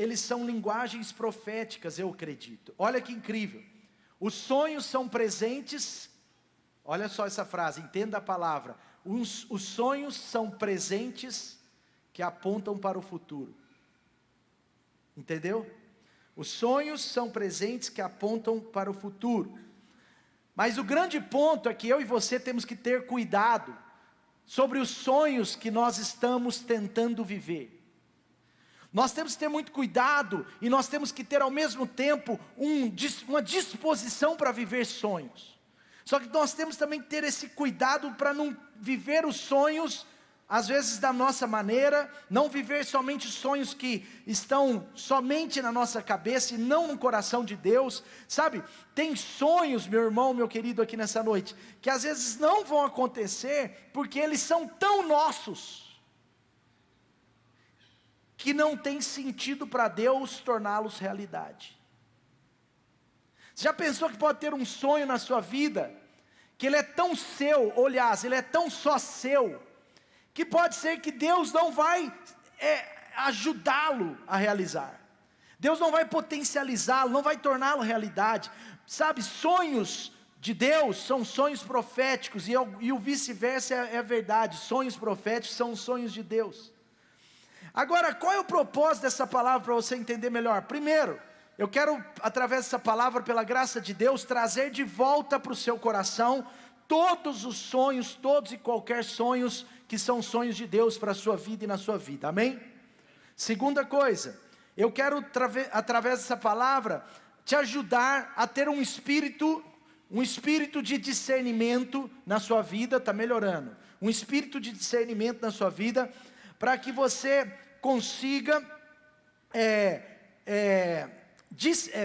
eles são linguagens proféticas, eu acredito. Olha que incrível. Os sonhos são presentes. Olha só essa frase, entenda a palavra. Os sonhos são presentes que apontam para o futuro. Entendeu? Os sonhos são presentes que apontam para o futuro. Mas o grande ponto é que eu e você temos que ter cuidado sobre os sonhos que nós estamos tentando viver. Nós temos que ter muito cuidado e nós temos que ter ao mesmo tempo uma disposição para viver sonhos. Só que nós temos também que ter esse cuidado para não viver os sonhos, às vezes da nossa maneira, não viver somente sonhos que estão somente na nossa cabeça e não no coração de Deus, sabe? Tem sonhos, meu irmão, meu querido, aqui nessa noite, que às vezes não vão acontecer, porque eles são tão nossos, que não tem sentido para Deus torná-los realidade. Você já pensou que pode ter um sonho na sua vida, que ele é tão seu, aliás, ele é tão só seu, que pode ser que Deus não vai ajudá-lo a realizar, Deus não vai potencializá-lo, não vai torná-lo realidade, sabe? Sonhos de Deus são sonhos proféticos, e o vice-versa é verdade, sonhos proféticos são sonhos de Deus. Agora, qual é o propósito dessa palavra para você entender melhor? Primeiro, eu quero, através dessa palavra, pela graça de Deus, trazer de volta para o seu coração todos os sonhos, todos e qualquer sonhos que são sonhos de Deus para a sua vida e na sua vida, amém? Segunda coisa, eu quero, através dessa palavra, te ajudar a ter um espírito de discernimento na sua vida. Está melhorando, um espírito de discernimento na sua vida, para que você consiga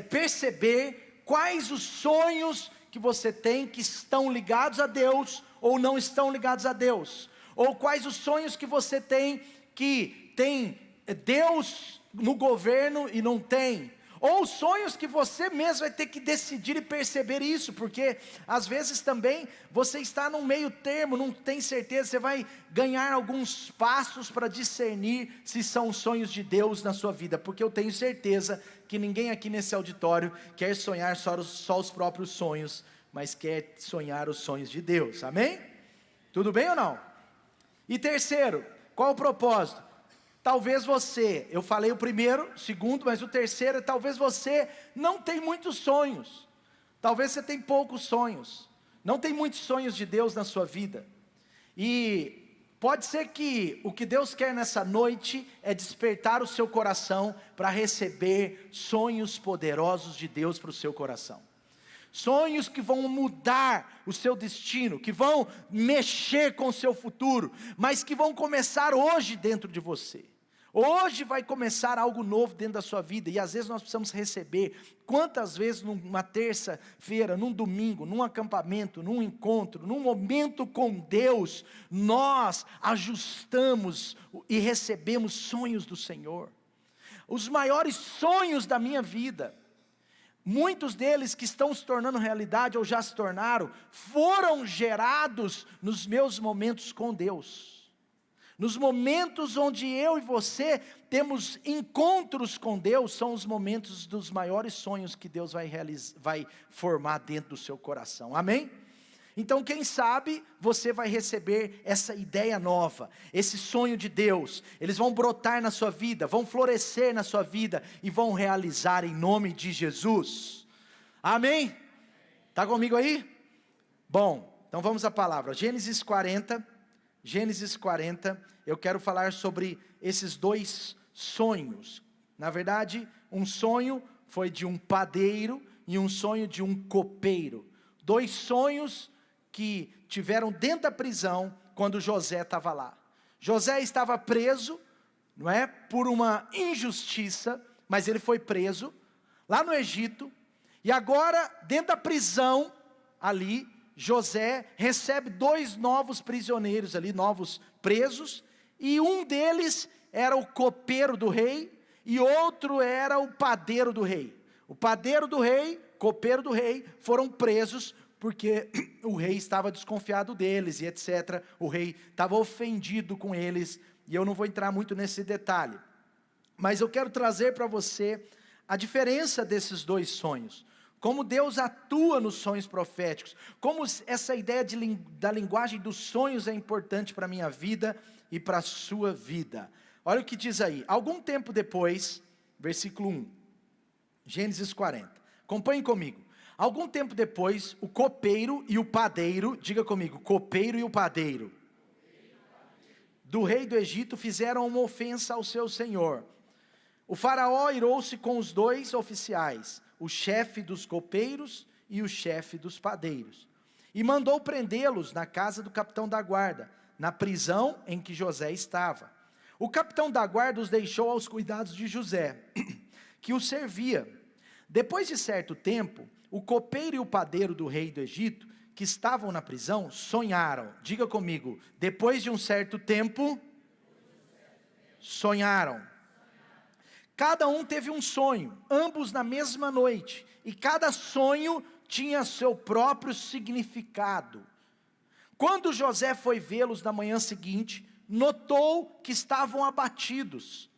perceber quais os sonhos que você tem que estão ligados a Deus ou não estão ligados a Deus, ou quais os sonhos que você tem que tem Deus no governo e não tem, ou sonhos que você mesmo vai ter que decidir e perceber isso, porque às vezes também você está num meio termo, não tem certeza, você vai ganhar alguns passos para discernir se são sonhos de Deus na sua vida, porque eu tenho certeza que ninguém aqui nesse auditório quer sonhar só os próprios sonhos, mas quer sonhar os sonhos de Deus, amém? Tudo bem ou não? E terceiro, qual o propósito? Talvez você, eu falei o primeiro, o segundo, mas o terceiro é talvez você não tem muitos sonhos, talvez você tem poucos sonhos, não tem muitos sonhos de Deus na sua vida, e pode ser que o que Deus quer nessa noite é despertar o seu coração para receber sonhos poderosos de Deus para o seu coração, sonhos que vão mudar o seu destino, que vão mexer com o seu futuro, mas que vão começar hoje dentro de você. Hoje vai começar algo novo dentro da sua vida, e às vezes nós precisamos receber. Quantas vezes numa terça-feira, num domingo, num acampamento, num encontro, num momento com Deus, nós ajustamos e recebemos sonhos do Senhor, os maiores sonhos da minha vida, muitos deles que estão se tornando realidade ou já se tornaram, foram gerados nos meus momentos com Deus. Nos momentos onde eu e você temos encontros com Deus, são os momentos dos maiores sonhos que Deus vai formar dentro do seu coração, amém? Então quem sabe você vai receber essa ideia nova, esse sonho de Deus, eles vão brotar na sua vida, vão florescer na sua vida, e vão realizar em nome de Jesus, amém? Está comigo aí? Bom, então vamos à palavra, Gênesis 40, eu quero falar sobre esses dois sonhos. Na verdade, um sonho foi de um padeiro e um sonho de um copeiro. Dois sonhos que tiveram dentro da prisão quando José estava lá. José estava preso, não é? Por uma injustiça, mas ele foi preso lá no Egito, e agora dentro da prisão ali, José recebe dois novos prisioneiros ali, novos presos, e um deles era o copeiro do rei, e outro era o padeiro do rei. O padeiro do rei, copeiro do rei, foram presos, porque o rei estava desconfiado deles, e etc. O rei estava ofendido com eles, e eu não vou entrar muito nesse detalhe. Mas eu quero trazer para você a diferença desses dois sonhos. Como Deus atua nos sonhos proféticos. Como essa ideia da linguagem dos sonhos é importante para a minha vida e para a sua vida. Olha o que diz aí. Algum tempo depois, versículo 1. Gênesis 40. Acompanhem comigo. Algum tempo depois, o copeiro e o padeiro, diga comigo, copeiro e o padeiro, do rei do Egito fizeram uma ofensa ao seu senhor. O faraó irou-se com os dois oficiais, o chefe dos copeiros e o chefe dos padeiros, e mandou prendê-los na casa do capitão da guarda, na prisão em que José estava. O capitão da guarda os deixou aos cuidados de José, que os servia. Depois de certo tempo, o copeiro e o padeiro do rei do Egito, que estavam na prisão, sonharam. Diga comigo, depois de um certo tempo, sonharam. Cada um teve um sonho, ambos na mesma noite, e cada sonho tinha seu próprio significado. Quando José foi vê-los na manhã seguinte, notou que estavam abatidos.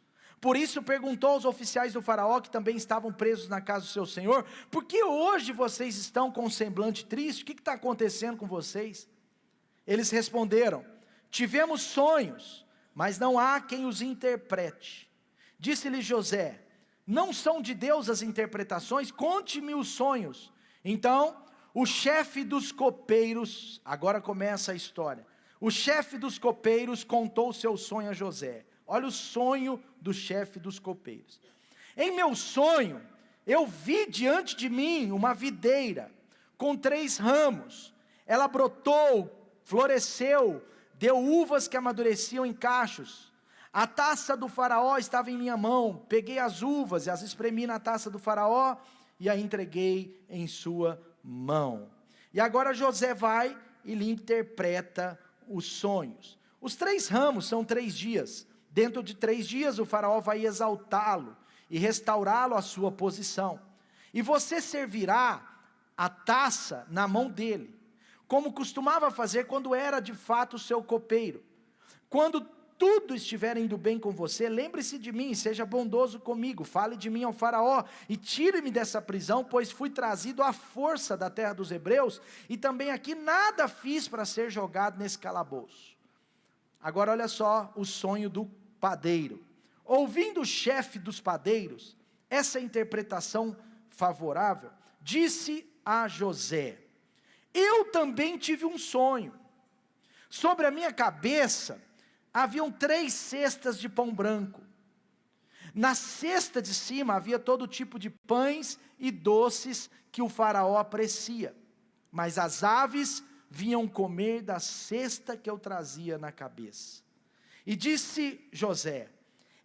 Por isso perguntou aos oficiais do faraó, que também estavam presos na casa do seu senhor: por que hoje vocês estão com um semblante triste? O que está acontecendo com vocês? Eles responderam: tivemos sonhos, mas não há quem os interprete. Disse-lhe José: não são de Deus as interpretações? Conte-me os sonhos. Então o chefe dos copeiros, agora começa a história, o chefe dos copeiros contou o seu sonho a José. Olha o sonho do chefe dos copeiros. Em meu sonho, eu vi diante de mim uma videira com 3 ramos. Ela brotou, floresceu, deu uvas que amadureciam em cachos. A taça do faraó estava em minha mão. Peguei as uvas e as espremi na taça do faraó e a entreguei em sua mão. E agora José vai e lhe interpreta os sonhos. Os 3 ramos são 3 dias. Dentro de 3 dias o faraó vai exaltá-lo e restaurá-lo à sua posição. E você servirá a taça na mão dele, como costumava fazer quando era de fato o seu copeiro. Quando tudo estiver indo bem com você, lembre-se de mim, seja bondoso comigo, fale de mim ao faraó e tire-me dessa prisão, pois fui trazido à força da terra dos hebreus e também aqui nada fiz para ser jogado nesse calabouço. Agora olha só o sonho do padeiro. Ouvindo o chefe dos padeiros essa interpretação favorável, disse a José: eu também tive um sonho. Sobre a minha cabeça haviam 3 cestas de pão branco. Na cesta de cima havia todo tipo de pães e doces que o faraó aprecia, mas as aves vinham comer da cesta que eu trazia na cabeça. E disse José: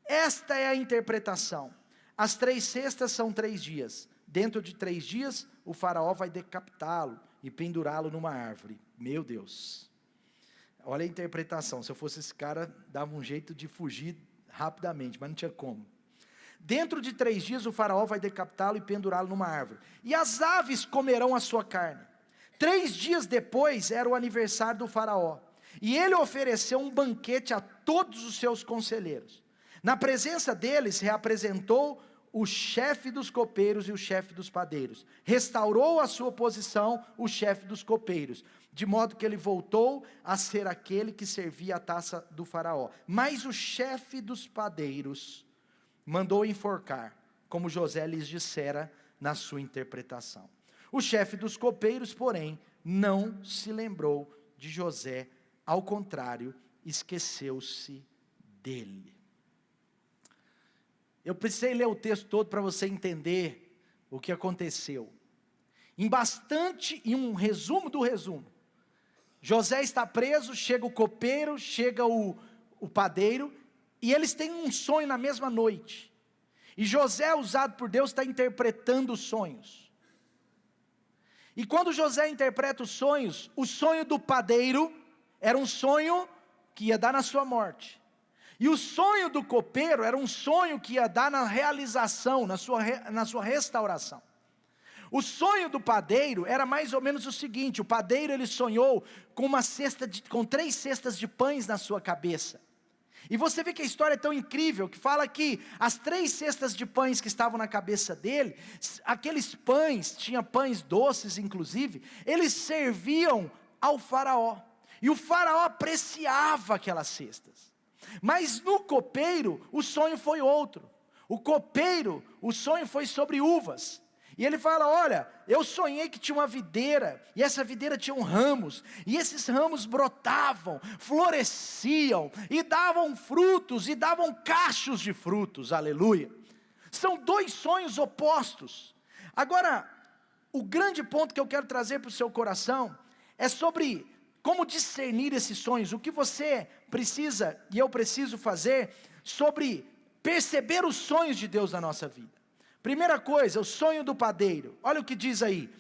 esta é a interpretação. As 3 cestas são 3 dias. Dentro de 3 dias, o faraó vai decapitá-lo e pendurá-lo numa árvore. Meu Deus. Olha a interpretação. Se eu fosse esse cara, dava um jeito de fugir rapidamente, mas não tinha como. Dentro de 3 dias, o faraó vai decapitá-lo e pendurá-lo numa árvore. E as aves comerão a sua carne. 3 dias depois era o aniversário do faraó, e ele ofereceu um banquete a todos os seus conselheiros. Na presença deles, reapresentou o chefe dos copeiros e o chefe dos padeiros. Restaurou a sua posição o chefe dos copeiros, de modo que ele voltou a ser aquele que servia a taça do faraó. Mas o chefe dos padeiros mandou enforcar, como José lhes dissera na sua interpretação. O chefe dos copeiros, porém, não se lembrou de José, ao contrário, esqueceu-se dele. Eu precisei ler o texto todo para você entender o que aconteceu. Em um resumo do resumo, José está preso, chega o copeiro, chega o padeiro, e eles têm um sonho na mesma noite. E José, usado por Deus, está interpretando os sonhos. E quando José interpreta os sonhos, o sonho do padeiro era um sonho que ia dar na sua morte. E o sonho do copeiro era um sonho que ia dar na realização, na sua restauração. O sonho do padeiro era mais ou menos o seguinte: o padeiro ele sonhou com 3 cestas de pães na sua cabeça. E você vê que a história é tão incrível, que fala que as 3 cestas de pães que estavam na cabeça dele, aqueles pães, tinha pães doces inclusive, eles serviam ao faraó. E o faraó apreciava aquelas cestas. Mas no copeiro, o sonho foi outro. O copeiro, o sonho foi sobre uvas. E ele fala, olha, eu sonhei que tinha uma videira, e essa videira tinha ramos, e esses ramos brotavam, floresciam, e davam frutos, e davam cachos de frutos, aleluia. São 2 sonhos opostos. Agora, o grande ponto que eu quero trazer para o seu coração, é sobre como discernir esses sonhos, o que você precisa, e eu preciso fazer, sobre perceber os sonhos de Deus na nossa vida. Primeira coisa, o sonho do padeiro. Olha o que diz aí.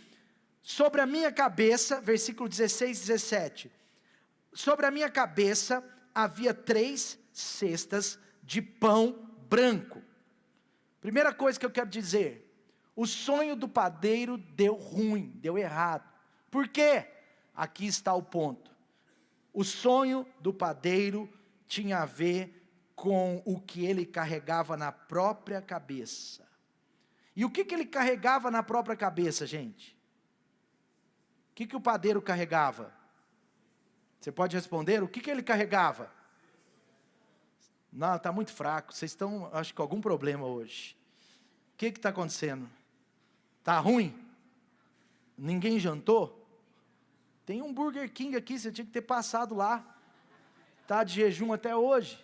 Sobre a minha cabeça, versículo 16 e 17. Sobre a minha cabeça havia 3 cestas de pão branco. Primeira coisa que eu quero dizer. O sonho do padeiro deu ruim, deu errado. Por quê? Aqui está o ponto. O sonho do padeiro tinha a ver com o que ele carregava na própria cabeça. E o que ele carregava na própria cabeça, gente? O que o padeiro carregava? Você pode responder? O que ele carregava? Não, está muito fraco. Vocês estão, acho que com algum problema hoje. O que está acontecendo? Está ruim? Ninguém jantou? Tem um Burger King aqui, você tinha que ter passado lá. Está de jejum até hoje?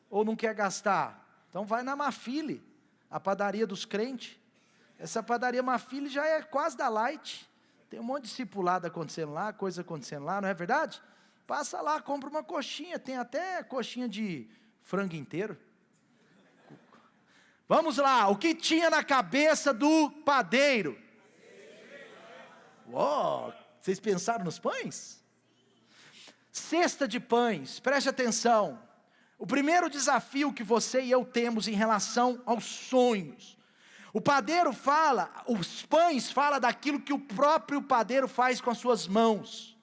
Ou não quer gastar? Então vai na Mafile, a padaria dos crentes. Essa padaria Mafile já é quase da Light. Tem um monte de discipulado acontecendo lá, coisa acontecendo lá, não é verdade? Passa lá, compra uma coxinha, tem até coxinha de frango inteiro. Vamos lá, o que tinha na cabeça do padeiro? Uou, vocês pensaram nos pães? Cesta de pães, preste atenção. O primeiro desafio que você e eu temos em relação aos sonhos. O padeiro fala, os pães falam daquilo que o próprio padeiro faz com as suas mãos.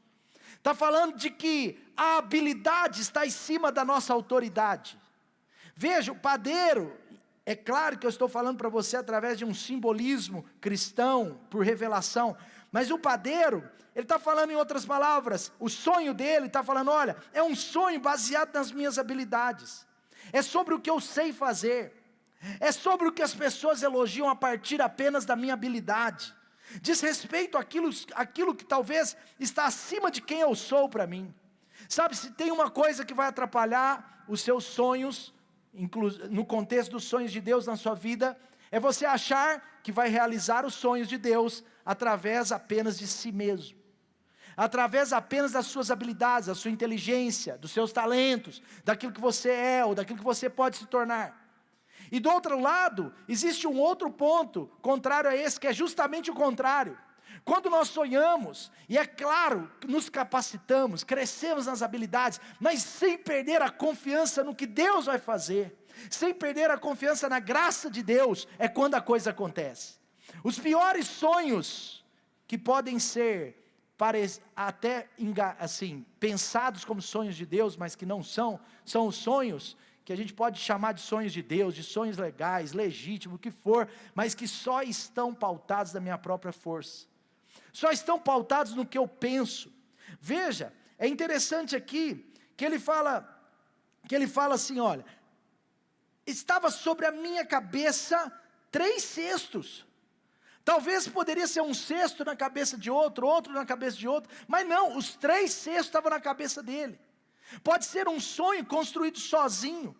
Está falando de que a habilidade está em cima da nossa autoridade. Veja, o padeiro, é claro que eu estou falando para você através de um simbolismo cristão, por revelação. Mas o padeiro, ele está falando em outras palavras, o sonho dele está falando, olha, é um sonho baseado nas minhas habilidades. É sobre o que eu sei fazer. É sobre o que as pessoas elogiam a partir apenas da minha habilidade. Diz respeito àquilo que talvez está acima de quem eu sou para mim. Sabe, se tem uma coisa que vai atrapalhar os seus sonhos, no contexto dos sonhos de Deus na sua vida, é você achar que vai realizar os sonhos de Deus através apenas de si mesmo. Através apenas das suas habilidades, da sua inteligência, dos seus talentos, daquilo que você é ou daquilo que você pode se tornar. E do outro lado, existe um outro ponto, contrário a esse, que é justamente o contrário. Quando nós sonhamos, e é claro, nos capacitamos, crescemos nas habilidades, mas sem perder a confiança no que Deus vai fazer, sem perder a confiança na graça de Deus, é quando a coisa acontece. Os piores sonhos, que podem ser até assim, pensados como sonhos de Deus, mas que não são os sonhos que a gente pode chamar de sonhos de Deus, de sonhos legais, legítimos, o que for, mas que só estão pautados na minha própria força, só estão pautados no que eu penso. Veja, é interessante aqui, que ele fala assim, olha, estava sobre a minha cabeça 3 cestos, talvez poderia ser um cesto na cabeça de outro, outro na cabeça de outro, mas não, os 3 cestos estavam na cabeça dele. Pode ser um sonho construído sozinho.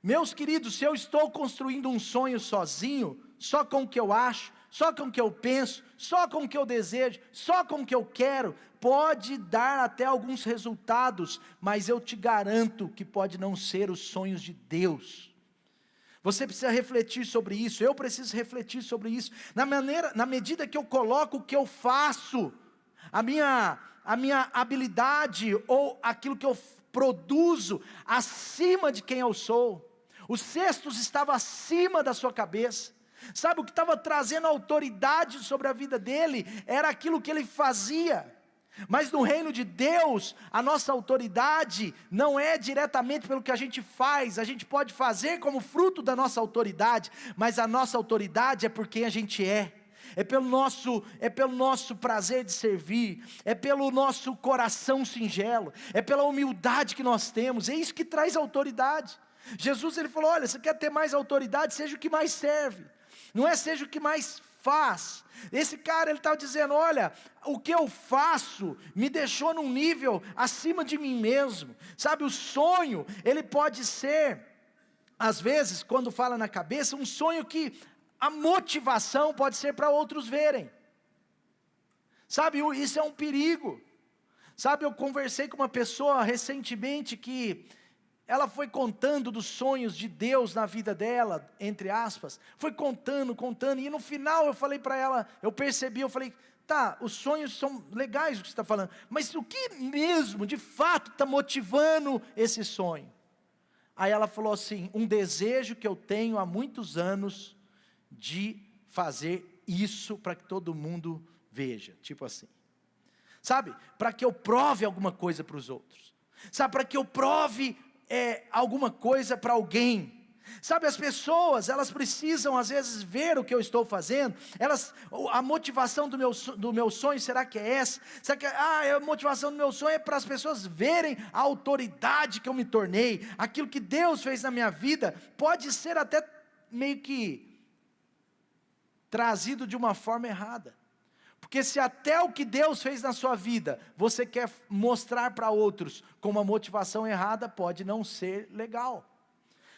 Meus queridos, se eu estou construindo um sonho sozinho, só com o que eu acho, só com o que eu penso, só com o que eu desejo, só com o que eu quero, pode dar até alguns resultados, mas eu te garanto que pode não ser os sonhos de Deus. Você precisa refletir sobre isso, eu preciso refletir sobre isso, na medida que eu coloco o que eu faço, a minha habilidade ou aquilo que eu produzo acima de quem eu sou. Os cestos estavam acima da sua cabeça. Sabe, o que estava trazendo autoridade sobre a vida dele era aquilo que ele fazia. Mas no reino de Deus, a nossa autoridade não é diretamente pelo que a gente gente pode fazer como fruto da nossa autoridade, mas a nossa autoridade é por quem a gente é pelo nosso prazer de servir, é pelo nosso coração singelo, é pela humildade que nós temos, é isso que traz autoridade. Jesus ele falou, olha, você quer ter mais autoridade, seja o que mais serve, não é seja o que mais faz. Esse cara ele estava dizendo, olha, o que eu faço me deixou num nível acima de mim mesmo, sabe, o sonho, ele pode ser, às vezes, quando fala na cabeça, um sonho que a motivação pode ser para outros verem, sabe, isso é um perigo, sabe, eu conversei com uma pessoa recentemente que ela foi contando dos sonhos de Deus na vida dela, entre aspas, foi contando, e no final eu falei para ela, eu falei, tá, os sonhos são legais o que você está falando, mas o que mesmo, de fato, está motivando esse sonho? Aí ela falou assim, um desejo que eu tenho há muitos anos, de fazer isso para que todo mundo veja, tipo assim, sabe, para que eu prove alguma coisa para os outros, sabe, para que eu prove alguma coisa para alguém, sabe, as pessoas, elas precisam às vezes ver o que eu estou fazendo, a motivação do meu sonho, será que é essa? Será que a motivação do meu sonho é para as pessoas verem a autoridade que eu me tornei, aquilo que Deus fez na minha vida, pode ser até meio que trazido de uma forma errada, porque se até o que Deus fez na sua vida, você quer mostrar para outros com uma motivação errada, pode não ser legal,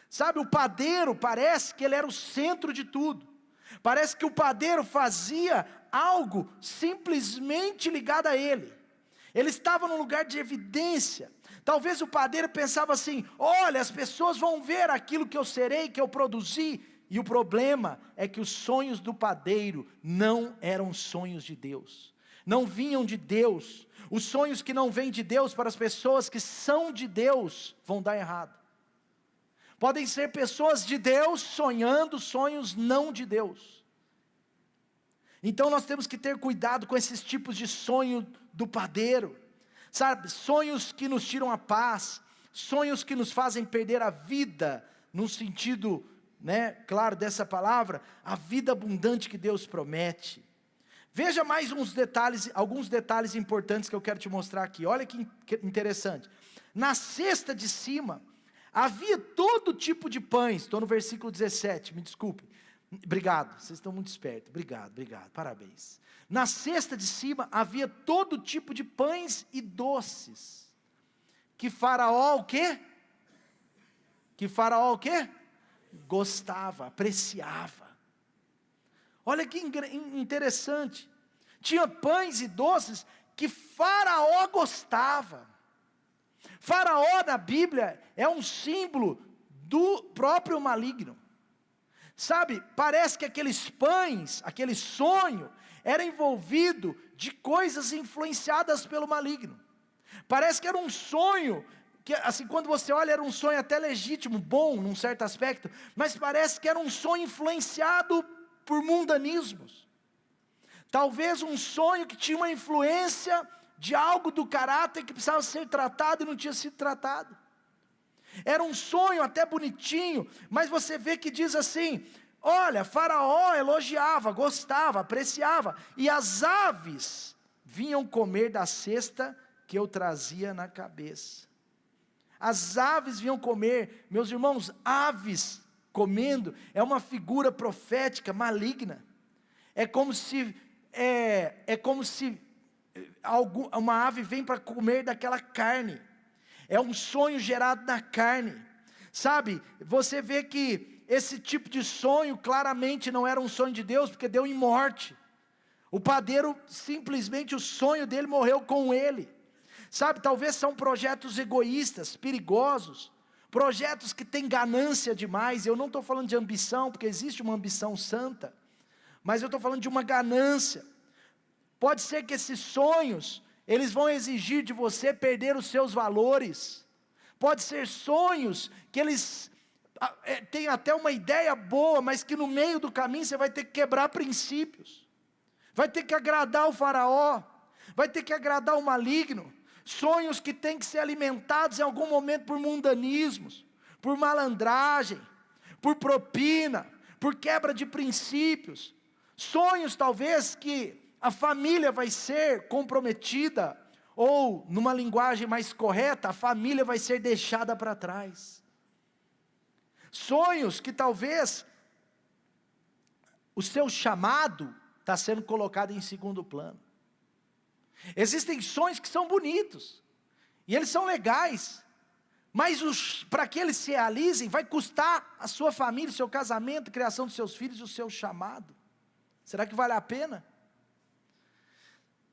sabe, o padeiro, parece que ele era o centro de tudo, parece que o padeiro fazia algo simplesmente ligado a ele estava num lugar de evidência, talvez o padeiro pensava assim, olha, as pessoas vão ver aquilo que eu serei, que eu produzi, e o problema é que os sonhos do padeiro não eram sonhos de Deus, não vinham de Deus, os sonhos que não vêm de Deus para as pessoas que são de Deus, vão dar errado, podem ser pessoas de Deus sonhando sonhos não de Deus, então nós temos que ter cuidado com esses tipos de sonho do padeiro, sabe, sonhos que nos tiram a paz, sonhos que nos fazem perder a vida, no sentido claro, dessa palavra, a vida abundante que Deus promete. Veja mais alguns detalhes importantes que eu quero te mostrar aqui, olha que interessante, na cesta de cima, havia todo tipo de pães, estou no versículo 17, me desculpe, obrigado, vocês estão muito espertos, obrigado, parabéns, na cesta de cima, havia todo tipo de pães e doces, que Faraó o quê? Gostava, apreciava, olha que interessante, tinha pães e doces que Faraó gostava, Faraó na Bíblia é um símbolo do próprio maligno, sabe, parece que aqueles pães, aquele sonho, era envolvido de coisas influenciadas pelo maligno, parece que era um sonho, que assim, quando você olha, era um sonho até legítimo, bom, num certo aspecto, mas parece que era um sonho influenciado por mundanismos, talvez um sonho que tinha uma influência de algo do caráter que precisava ser tratado e não tinha sido tratado, era um sonho até bonitinho, mas você vê que diz assim, olha, Faraó elogiava, gostava, apreciava, e as aves vinham comer da cesta que eu trazia na cabeça, as aves vinham comer, meus irmãos, aves comendo, é uma figura profética, maligna, é como se uma ave vem para comer daquela carne, é um sonho gerado na carne, sabe, você vê que esse tipo de sonho, claramente não era um sonho de Deus, porque deu em morte, o padeiro, simplesmente o sonho dele morreu com ele, sabe, talvez são projetos egoístas, perigosos, projetos que têm ganância demais, eu não estou falando de ambição, porque existe uma ambição santa, mas eu estou falando de uma ganância, pode ser que esses sonhos, eles vão exigir de você perder os seus valores, pode ser sonhos que eles têm até uma ideia boa, mas que no meio do caminho você vai ter que quebrar princípios, vai ter que agradar o Faraó, vai ter que agradar o maligno, sonhos que têm que ser alimentados em algum momento por mundanismos, por malandragem, por propina, por quebra de princípios, sonhos talvez que a família vai ser comprometida, ou numa linguagem mais correta, a família vai ser deixada para trás, sonhos que talvez o seu chamado está sendo colocado em segundo plano. Existem sonhos que são bonitos, e eles são legais, mas para que eles se realizem, vai custar a sua família, o seu casamento, a criação dos seus filhos, o seu chamado. Será que vale a pena?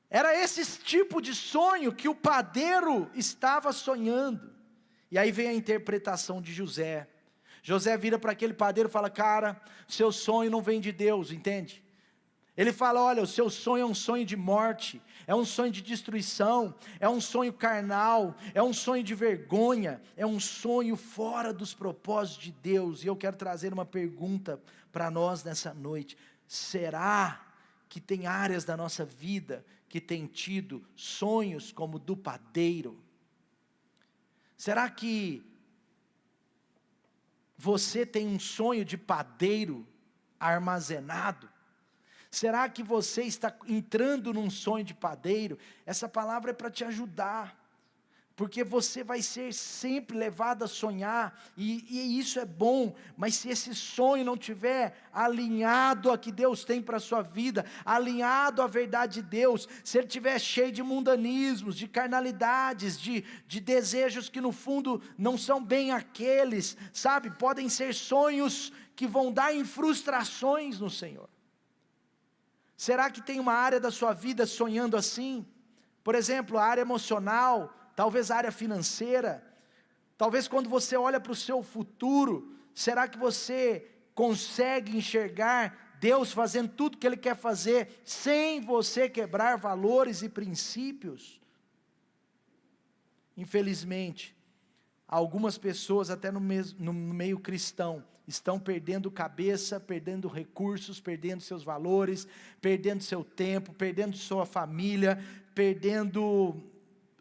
Era esse tipo de sonho que o padeiro estava sonhando. E aí vem a interpretação de José. José vira para aquele padeiro e fala: cara, seu sonho não vem de Deus, entende? Ele fala: olha, o seu sonho é um sonho de morte, é um sonho de destruição, é um sonho carnal, é um sonho de vergonha, é um sonho fora dos propósitos de Deus. E eu quero trazer uma pergunta para nós nessa noite: será que tem áreas da nossa vida que tem tido sonhos como o do padeiro? Será que você tem um sonho de padeiro armazenado? Será que você está entrando num sonho de padeiro? Essa palavra é para te ajudar, porque você vai ser sempre levado a sonhar, e isso é bom, mas se esse sonho não estiver alinhado a que Deus tem para a sua vida, alinhado à verdade de Deus, se ele estiver cheio de mundanismos, de carnalidades, de desejos que no fundo não são bem aqueles, sabe, podem ser sonhos que vão dar em frustrações no Senhor. Será que tem uma área da sua vida sonhando assim? Por exemplo, a área emocional, talvez a área financeira, talvez quando você olha para o seu futuro, será que você consegue enxergar Deus fazendo tudo o que Ele quer fazer, sem você quebrar valores e princípios? Infelizmente, algumas pessoas até no meio cristão, estão perdendo cabeça, perdendo recursos, perdendo seus valores, perdendo seu tempo, perdendo sua família, perdendo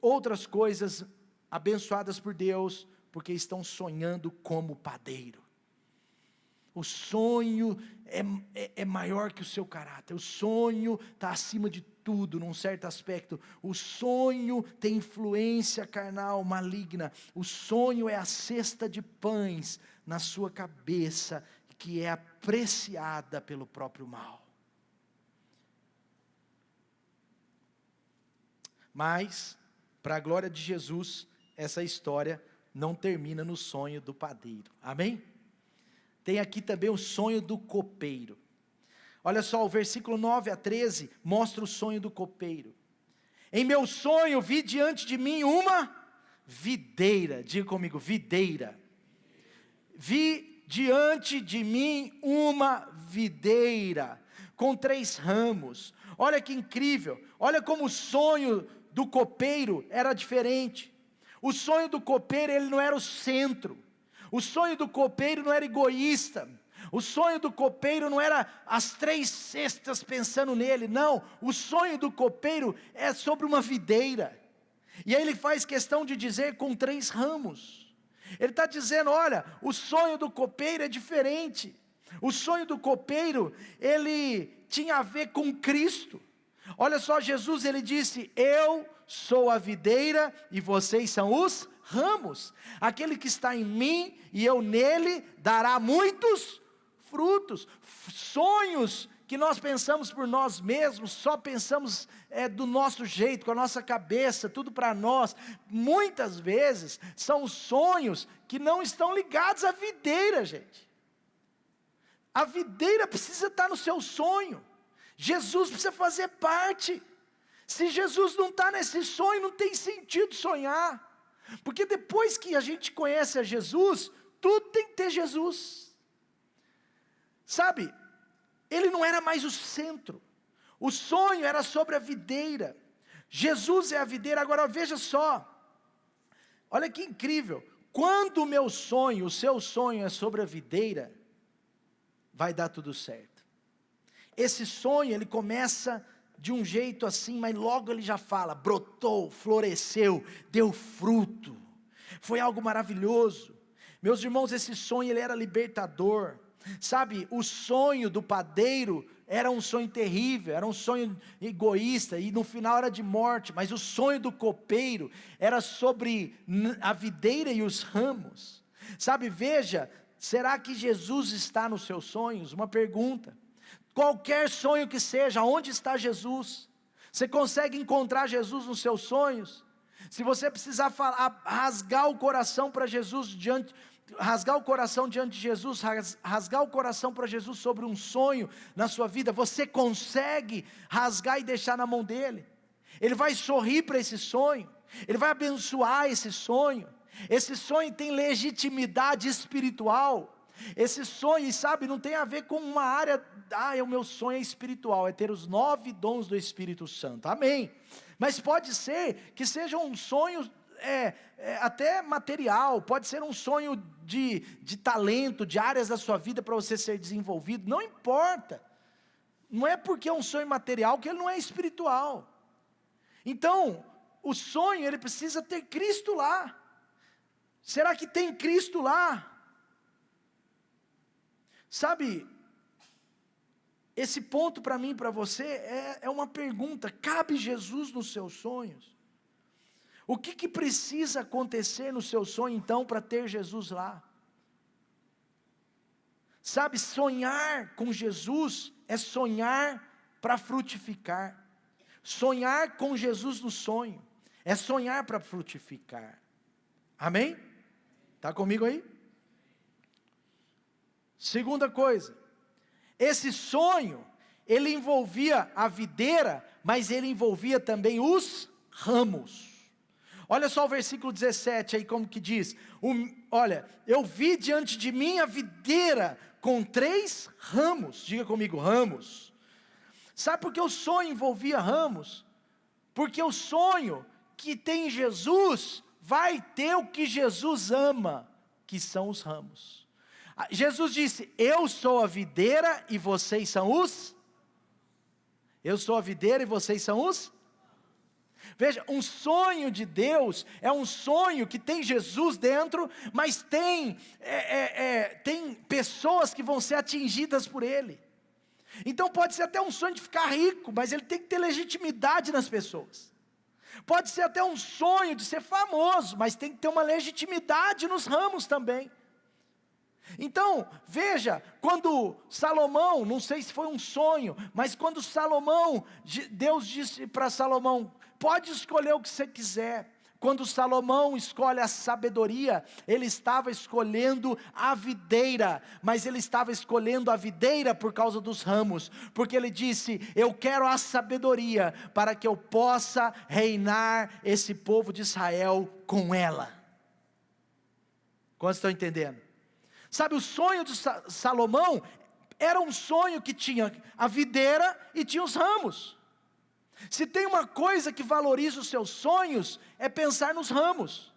outras coisas abençoadas por Deus, porque estão sonhando como padeiro. O sonho é maior que o seu caráter, o sonho está acima de tudo, num certo aspecto. O sonho tem influência carnal, maligna. O sonho é a cesta de pães na sua cabeça, que é apreciada pelo próprio mal. Mas, para a glória de Jesus, essa história não termina no sonho do padeiro, amém? Tem aqui também o sonho do copeiro. Olha só, o versículo 9 a 13 mostra o sonho do copeiro. Em meu sonho vi diante de mim uma videira, diga comigo, videira. Vi diante de mim uma videira, com 3 ramos. Olha que incrível, olha como o sonho do copeiro era diferente. O sonho do copeiro, ele não era o centro. O sonho do copeiro não era egoísta. O sonho do copeiro não era as 3 cestas pensando nele, não. O sonho do copeiro é sobre uma videira. E aí ele faz questão de dizer com 3 ramos. Ele está dizendo, olha, o sonho do copeiro é diferente. O sonho do copeiro, ele tinha a ver com Cristo. Olha só, Jesus, ele disse: eu sou a videira e vocês são os ramos. Aquele que está em mim e eu nele dará muitos frutos. Sonhos que nós pensamos por nós mesmos, só pensamos do nosso jeito, com a nossa cabeça, tudo para nós. Muitas vezes são sonhos que não estão ligados à videira, gente. A videira precisa estar no seu sonho. Jesus precisa fazer parte. Se Jesus não está nesse sonho, não tem sentido sonhar. Porque depois que a gente conhece a Jesus, tudo tem que ter Jesus. Sabe, ele não era mais o centro. O sonho era sobre a videira. Jesus é a videira. Agora veja só, olha que incrível. Quando o meu sonho, o seu sonho é sobre a videira, vai dar tudo certo. Esse sonho, ele começa de um jeito assim, mas logo ele já fala, brotou, floresceu, deu fruto, foi algo maravilhoso. Meus irmãos, esse sonho ele era libertador, sabe, o sonho do padeiro era um sonho terrível, era um sonho egoísta, e no final era de morte, mas o sonho do copeiro era sobre a videira e os ramos, sabe, veja, será que Jesus está nos seus sonhos? Uma pergunta, qualquer sonho que seja, onde está Jesus? Você consegue encontrar Jesus nos seus sonhos? Se você precisar falar, rasgar o coração para Jesus rasgar o coração diante de Jesus, rasgar o coração para Jesus sobre um sonho na sua vida, você consegue rasgar e deixar na mão dele? Ele vai sorrir para esse sonho, ele vai abençoar esse sonho tem legitimidade espiritual, esse sonho, sabe, não tem a ver com uma área, o meu sonho é espiritual, é ter os 9 dons do Espírito Santo, amém, mas pode ser que seja um sonho, até material, pode ser um sonho de talento, de áreas da sua vida para você ser desenvolvido, não importa, não é porque é um sonho material que ele não é espiritual. Então, o sonho ele precisa ter Cristo lá. Será que tem Cristo lá? Sabe, esse ponto para mim, para você, é uma pergunta, cabe Jesus nos seus sonhos? O que precisa acontecer no seu sonho então para ter Jesus lá? Sabe, sonhar com Jesus é sonhar para frutificar. Sonhar com Jesus no sonho é sonhar para frutificar. Amém? Está comigo aí? Segunda coisa, esse sonho, ele envolvia a videira, mas ele envolvia também os ramos. Olha só o versículo 17 aí como que diz, olha, eu vi diante de mim a videira com 3 ramos, diga comigo, ramos. Sabe por que o sonho envolvia ramos? Porque o sonho que tem Jesus, vai ter o que Jesus ama, que são os ramos. Jesus disse, eu sou a videira e vocês são os? Eu sou a videira e vocês são os? Veja, um sonho de Deus é um sonho que tem Jesus dentro, mas tem pessoas que vão ser atingidas por ele. Então pode ser até um sonho de ficar rico, mas ele tem que ter legitimidade nas pessoas. Pode ser até um sonho de ser famoso, mas tem que ter uma legitimidade nos ramos também. Então, veja, quando Salomão, não sei se foi um sonho, mas quando Salomão, Deus disse para Salomão, pode escolher o que você quiser. Quando Salomão escolhe a sabedoria, ele estava escolhendo a videira, mas ele estava escolhendo a videira por causa dos ramos, porque ele disse, eu quero a sabedoria, para que eu possa reinar esse povo de Israel com ela. Quantos estão entendendo? Sabe, o sonho de Salomão, era um sonho que tinha a videira e tinha os ramos. Se tem uma coisa que valoriza os seus sonhos, é pensar nos ramos.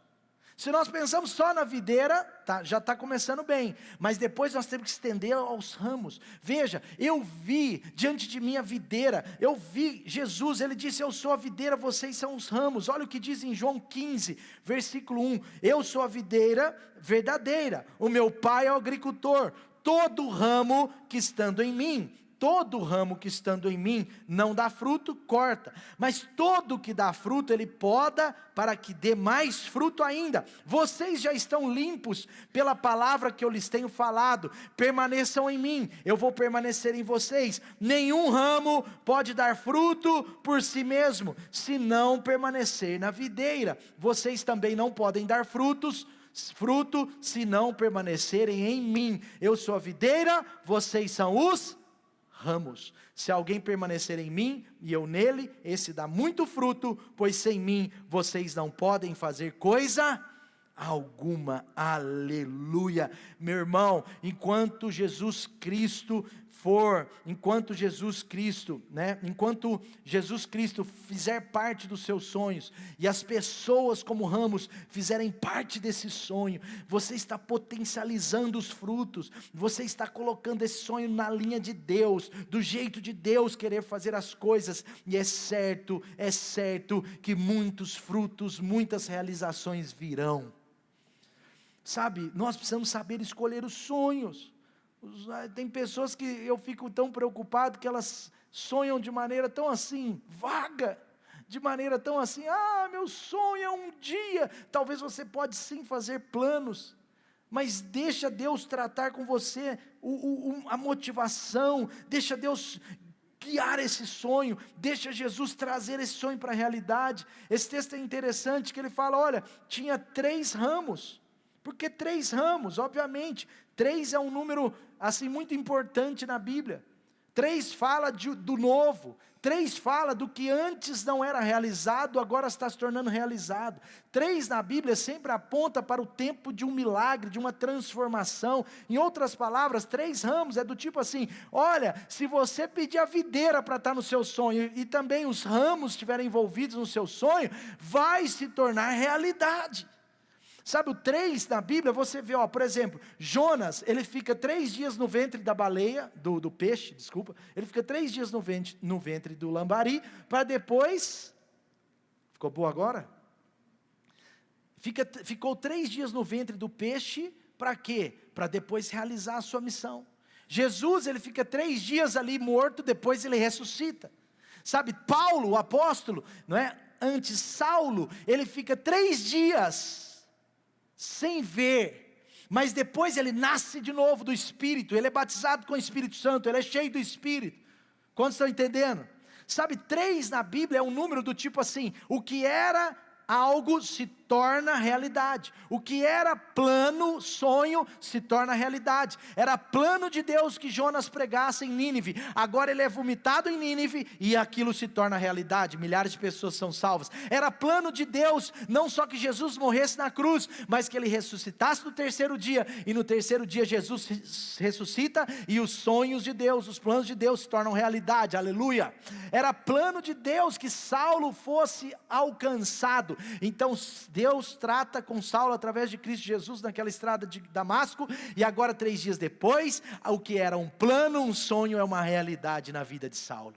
Se nós pensamos só na videira, já está começando bem, mas depois nós temos que estender aos ramos. Veja, eu vi diante de mim a videira, eu vi Jesus, ele disse, eu sou a videira, vocês são os ramos. Olha o que diz em João 15, versículo 1, eu sou a videira verdadeira, o meu pai é o agricultor, todo ramo que estando em mim, todo ramo que estando em mim não dá fruto, corta, mas todo que dá fruto ele poda, para que dê mais fruto ainda. Vocês já estão limpos pela palavra que eu lhes tenho falado, permaneçam em mim, eu vou permanecer em vocês. Nenhum ramo pode dar fruto por si mesmo, se não permanecer na videira. Vocês também não podem dar fruto se não permanecerem em mim. Eu sou a videira, vocês são os ramos. Se alguém permanecer em mim e eu nele, esse dá muito fruto, pois sem mim vocês não podem fazer coisa alguma. Aleluia. Meu irmão, enquanto Jesus Cristo enquanto Jesus Cristo, enquanto Jesus Cristo fizer parte dos seus sonhos, e as pessoas como ramos fizerem parte desse sonho, você está potencializando os frutos, você está colocando esse sonho na linha de Deus, do jeito de Deus querer fazer as coisas, e é certo que muitos frutos, muitas realizações virão. Sabe, nós precisamos saber escolher os sonhos. Tem pessoas que eu fico tão preocupado que elas sonham de maneira tão assim, vaga, de maneira tão assim, meu sonho é um dia. Talvez você pode sim fazer planos, mas deixa Deus tratar com você a motivação, deixa Deus guiar esse sonho, deixa Jesus trazer esse sonho para a realidade. Esse texto é interessante, que ele fala, olha, tinha 3 ramos, porque 3 ramos, obviamente, 3 é um número assim muito importante na Bíblia. 3 fala do novo, 3 fala do que antes não era realizado, agora está se tornando realizado. 3 na Bíblia sempre aponta para o tempo de um milagre, de uma transformação. Em outras palavras, 3 ramos é do tipo assim, olha, se você pedir a videira para estar no seu sonho, e também os ramos estiverem envolvidos no seu sonho, vai se tornar realidade. Sabe, o 3 na Bíblia, você vê, por exemplo, Jonas, ele fica 3 dias no ventre da baleia, do peixe, ele fica 3 dias no ventre do lambari, para depois, ficou boa agora? Ficou 3 dias no ventre do peixe, para quê? Para depois realizar a sua missão. Jesus, ele fica 3 dias ali morto, depois ele ressuscita. Sabe, Paulo, o apóstolo, antes Saulo, ele fica 3 dias sem ver, mas depois ele nasce de novo do Espírito, ele é batizado com o Espírito Santo, ele é cheio do Espírito. Quantos estão entendendo? Sabe, 3 na Bíblia é um número do tipo assim, o que era algo se torna realidade, o que era plano, sonho, se torna realidade. Era plano de Deus que Jonas pregasse em Nínive, agora ele é vomitado em Nínive, e aquilo se torna realidade, milhares de pessoas são salvas. Era plano de Deus, não só que Jesus morresse na cruz, mas que ele ressuscitasse no 3º dia, e no 3º dia Jesus ressuscita, e os sonhos de Deus, os planos de Deus se tornam realidade, aleluia. Era plano de Deus que Saulo fosse alcançado, então Deus trata com Saulo através de Cristo Jesus naquela estrada de Damasco, e agora 3 dias depois, o que era um plano, um sonho, é uma realidade na vida de Saulo.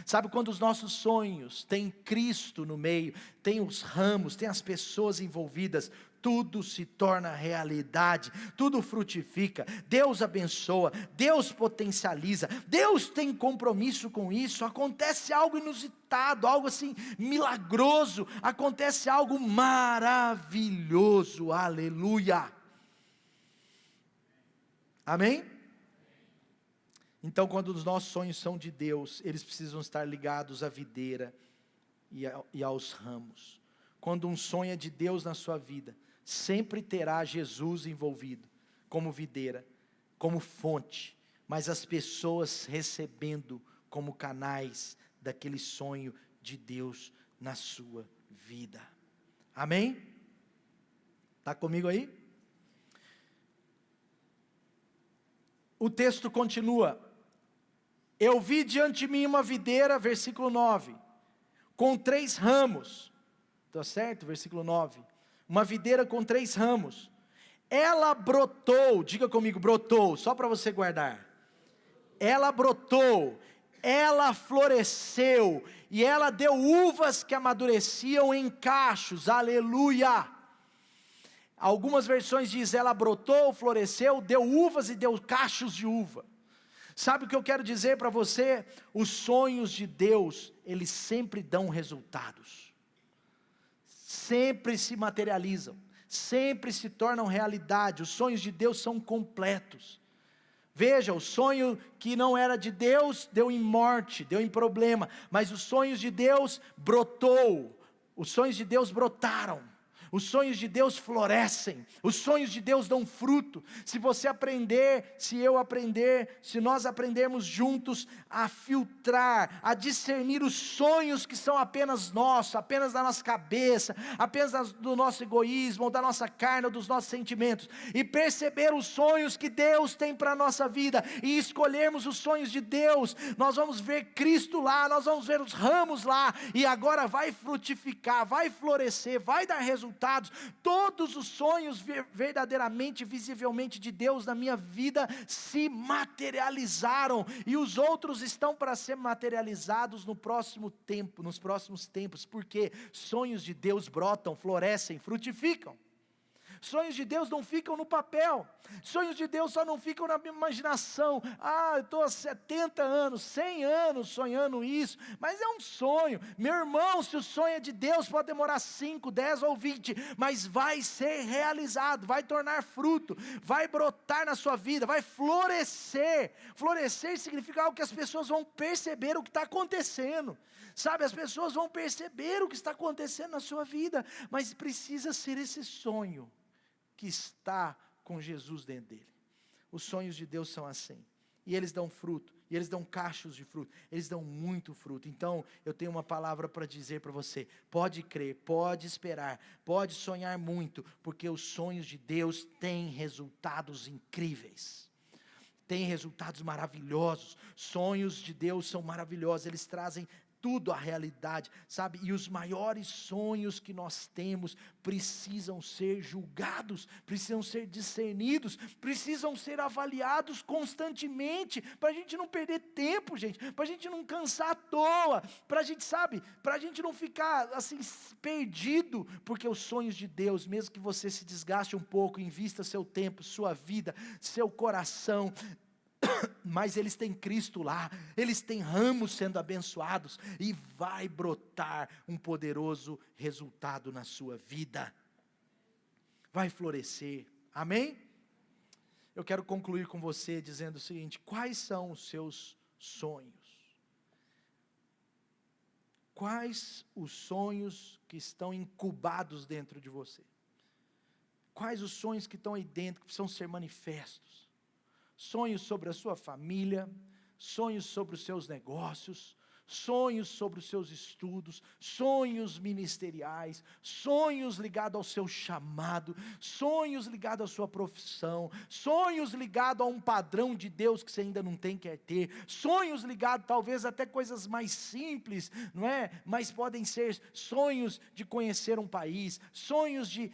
Sabe, quando os nossos sonhos têm Cristo no meio, tem os ramos, tem as pessoas envolvidas, tudo se torna realidade, tudo frutifica, Deus abençoa, Deus potencializa, Deus tem compromisso com isso, acontece algo inusitado, algo assim milagroso, acontece algo maravilhoso, aleluia, amém? Então, quando os nossos sonhos são de Deus, eles precisam estar ligados à videira e aos ramos. Quando um sonho é de Deus na sua vida, sempre terá Jesus envolvido, como videira, como fonte, mas as pessoas recebendo como canais daquele sonho de Deus na sua vida. Amém? Está comigo aí? O texto continua. Eu vi diante de mim uma videira, versículo 9, com 3 ramos, está certo? Versículo 9, uma videira com 3 ramos, ela brotou, diga comigo, brotou, só para você guardar, ela brotou, ela floresceu, e ela deu uvas que amadureciam em cachos, aleluia. Algumas versões dizem, ela brotou, floresceu, deu uvas e deu cachos de uva. Sabe o que eu quero dizer para você? Os sonhos de Deus, eles sempre dão resultados, sempre se materializam, sempre se tornam realidade. Os sonhos de Deus são completos. Veja, o sonho que não era de Deus, deu em morte, deu em problema, mas os sonhos de Deus brotou, os sonhos de Deus brotaram, Os sonhos de Deus florescem, os sonhos de Deus dão fruto. Se você aprender, se eu aprender, se nós aprendermos juntos a filtrar, a discernir os sonhos que são apenas nossos, apenas da nossa cabeça, apenas do nosso egoísmo, ou da nossa carne, ou dos nossos sentimentos, e perceber os sonhos que Deus tem para a nossa vida, e escolhermos os sonhos de Deus, nós vamos ver Cristo lá, nós vamos ver os ramos lá, e agora vai frutificar, vai florescer, vai dar resultados. Todos os sonhos verdadeiramente, visivelmente de Deus na minha vida se materializaram, e os outros estão para ser materializados no próximo tempo, nos próximos tempos, porque sonhos de Deus brotam, florescem, frutificam. Sonhos de Deus não ficam no papel, sonhos de Deus só não ficam na imaginação. Eu estou há 70 anos, 100 anos sonhando isso, mas é um sonho. Meu irmão, se o sonho é de Deus, pode demorar 5, 10 ou 20, mas vai ser realizado, vai tornar fruto, vai brotar na sua vida, vai florescer. Florescer significa algo que as pessoas vão perceber o que está acontecendo, sabe, as pessoas vão perceber o que está acontecendo na sua vida, mas precisa ser esse sonho que está com Jesus dentro dele. Os sonhos de Deus são assim, e eles dão fruto, e eles dão cachos de fruto, eles dão muito fruto. Então eu tenho uma palavra para dizer para você: pode crer, pode esperar, pode sonhar muito, porque os sonhos de Deus têm resultados incríveis, têm resultados maravilhosos. Sonhos de Deus são maravilhosos, eles trazem tudo à realidade, sabe? E os maiores sonhos que nós temos precisam ser julgados, precisam ser discernidos, precisam ser avaliados constantemente, para a gente não perder tempo, gente, para a gente não cansar à toa, para a gente, sabe, para a gente não ficar assim perdido, porque os sonhos de Deus, mesmo que você se desgaste um pouco, invista seu tempo, sua vida, seu coração, mas eles têm Cristo lá, eles têm ramos sendo abençoados, e vai brotar um poderoso resultado na sua vida, vai florescer, amém? Eu quero concluir com você dizendo o seguinte: quais são os seus sonhos? Quais os sonhos que estão incubados dentro de você? Quais os sonhos que estão aí dentro, que precisam ser manifestos? Sonhos sobre a sua família, sonhos sobre os seus negócios, sonhos sobre os seus estudos, sonhos ministeriais, sonhos ligados ao seu chamado, sonhos ligados à sua profissão, sonhos ligados a um padrão de Deus que você ainda não tem, quer ter, sonhos ligados talvez até coisas mais simples, não é? Mas podem ser sonhos de conhecer um país, sonhos de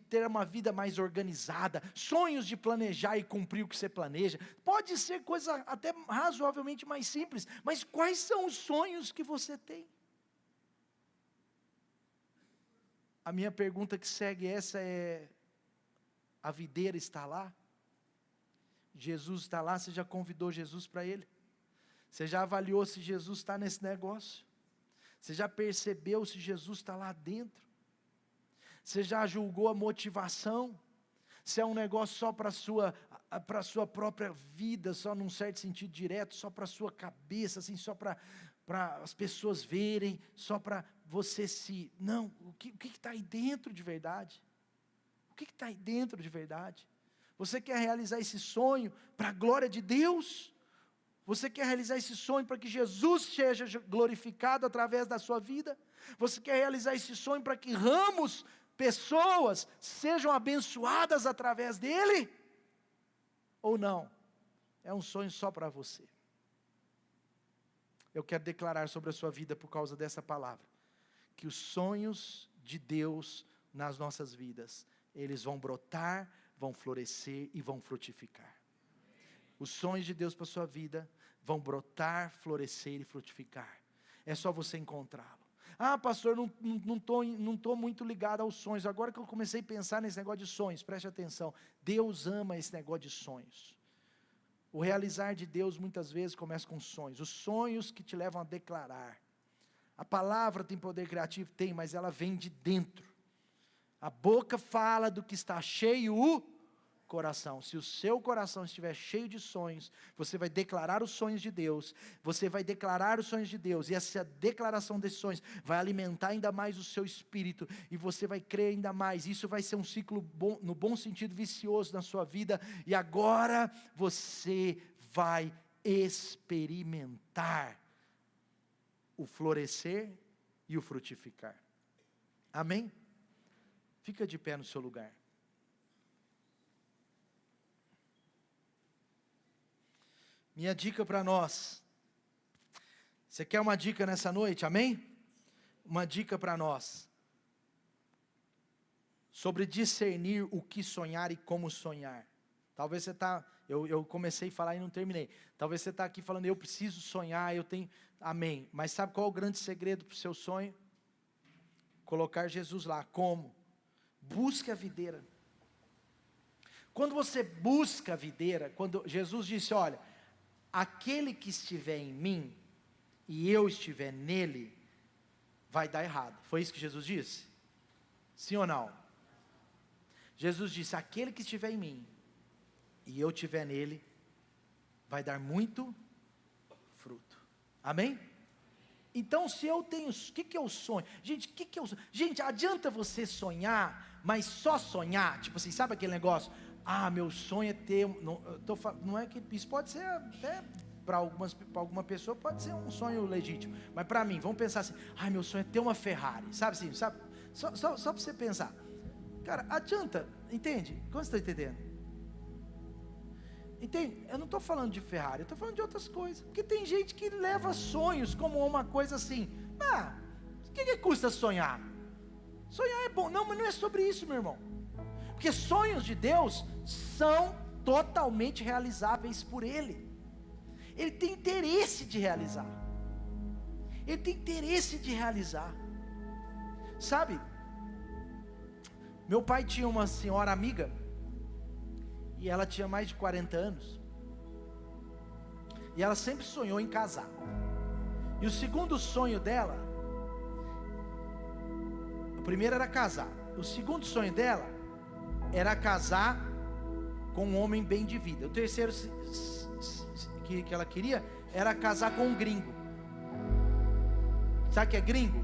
ter uma vida mais organizada, sonhos de planejar e cumprir o que você planeja. Pode ser coisa até razoavelmente mais simples, mas quais são os sonhos que você tem? A minha pergunta que segue essa é: a videira está lá? Jesus está lá? Você já convidou Jesus para ele? Você já avaliou se Jesus está nesse negócio? Você já percebeu se Jesus está lá dentro? Você já julgou a motivação? Se é um negócio só para a sua própria vida, só num certo sentido direto, só para a sua cabeça, assim, só para as pessoas verem, só para você se... Não, o que está aí dentro de verdade? O que está aí dentro de verdade? Você quer realizar esse sonho para a glória de Deus? Você quer realizar esse sonho para que Jesus seja glorificado através da sua vida? Você quer realizar esse sonho para que ramos, pessoas, sejam abençoadas através dele? Ou não? É um sonho só para você. Eu quero declarar sobre a sua vida, por causa dessa palavra, que os sonhos de Deus nas nossas vidas, eles vão brotar, vão florescer e vão frutificar. Os sonhos de Deus para a sua vida vão brotar, florescer e frutificar. É só você encontrá-lo. Pastor, não estou muito ligado aos sonhos. Agora que eu comecei a pensar nesse negócio de sonhos, preste atenção. Deus ama esse negócio de sonhos. O realizar de Deus muitas vezes começa com sonhos. Os sonhos que te levam a declarar. A palavra tem poder criativo? Tem, mas ela vem de dentro. A boca fala do que está cheio o coração. Se o seu coração estiver cheio de sonhos, você vai declarar os sonhos de Deus, você vai declarar os sonhos de Deus, e essa declaração desses sonhos vai alimentar ainda mais o seu espírito, e você vai crer ainda mais. Isso vai ser um ciclo bom, no bom sentido, vicioso na sua vida, e agora você vai experimentar o florescer e o frutificar. Amém? Fica de pé no seu lugar. Minha dica para nós. Você quer uma dica nessa noite? Amém? Uma dica para nós. Sobre discernir o que sonhar e como sonhar. Talvez você está... Eu comecei a falar e não terminei. Talvez você está aqui falando, eu preciso sonhar, eu tenho... Amém. Mas sabe qual é o grande segredo para o seu sonho? Colocar Jesus lá. Como? Busque a videira. Quando você busca a videira, quando Jesus disse, olha, aquele que estiver em mim, e eu estiver nele, vai dar errado. Foi isso que Jesus disse? Sim ou não? Jesus disse, aquele que estiver em mim, e eu estiver nele, vai dar muito fruto. Amém? Então, se eu tenho, o que é o sonho? Gente, Gente, adianta você sonhar, mas só sonhar, tipo assim, sabe aquele negócio? Meu sonho é ter, não é que, isso pode ser até, para alguma pessoa pode ser um sonho legítimo, mas para mim, vamos pensar assim, meu sonho é ter uma Ferrari, sabe assim, sabe? Só para você pensar, cara, adianta, entende? Como você está entendendo? Entende? Eu não estou falando de Ferrari, eu estou falando de outras coisas, porque tem gente que leva sonhos como uma coisa assim, o que custa sonhar? Sonhar é bom, não, mas não é sobre isso, meu irmão, porque sonhos de Deus são totalmente realizáveis por Ele. Ele tem interesse de realizar. Ele tem interesse de realizar. Sabe? Meu pai tinha uma senhora amiga, e ela tinha mais de 40 anos, e ela sempre sonhou em casar. E o segundo sonho dela, o primeiro era casar, o segundo sonho dela era casar com um homem bem de vida. O terceiro que ela queria era casar com um gringo. Sabe o que é gringo?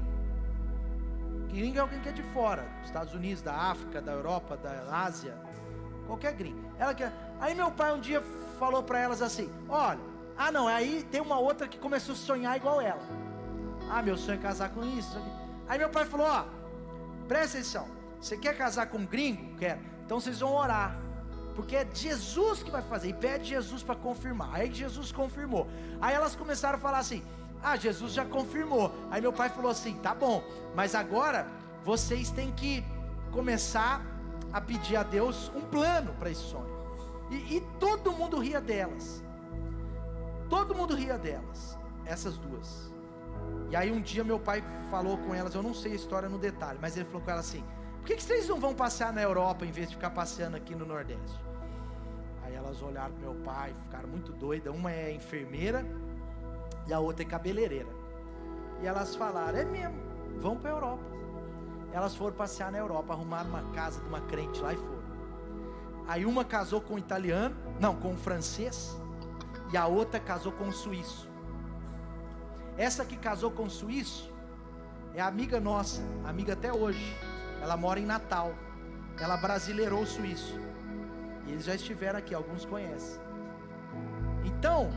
Gringo é alguém que é de fora, dos Estados Unidos, da África, da Europa, da Ásia, qualquer gringo. Aí meu pai um dia falou para elas assim, olha, aí tem uma outra que começou a sonhar igual ela. Meu sonho é casar com isso. Aí meu pai falou, presta atenção, você quer casar com um gringo? Quero. Então vocês vão orar, porque é Jesus que vai fazer, e pede Jesus para confirmar. Aí Jesus confirmou. Aí elas começaram a falar assim, Jesus já confirmou. Aí meu pai falou assim, tá bom, mas agora vocês têm que começar a pedir a Deus um plano para esse sonho. E todo mundo ria delas. Todo mundo ria delas, essas duas. E aí um dia meu pai falou com elas, eu não sei a história no detalhe, mas ele falou com elas assim, por que vocês não vão passear na Europa em vez de ficar passeando aqui no Nordeste? Aí elas olharam para meu pai, ficaram muito doidas. Uma é enfermeira e a outra é cabeleireira. E elas falaram, é mesmo, vão para a Europa. Elas foram passear na Europa, arrumaram uma casa de uma crente lá e foram. Aí uma casou com um italiano, com um francês, e a outra casou com um suíço. Essa que casou com um suíço é amiga nossa, amiga até hoje. Ela mora em Natal. Ela brasileirou o suíço. E eles já estiveram aqui, alguns conhecem. Então,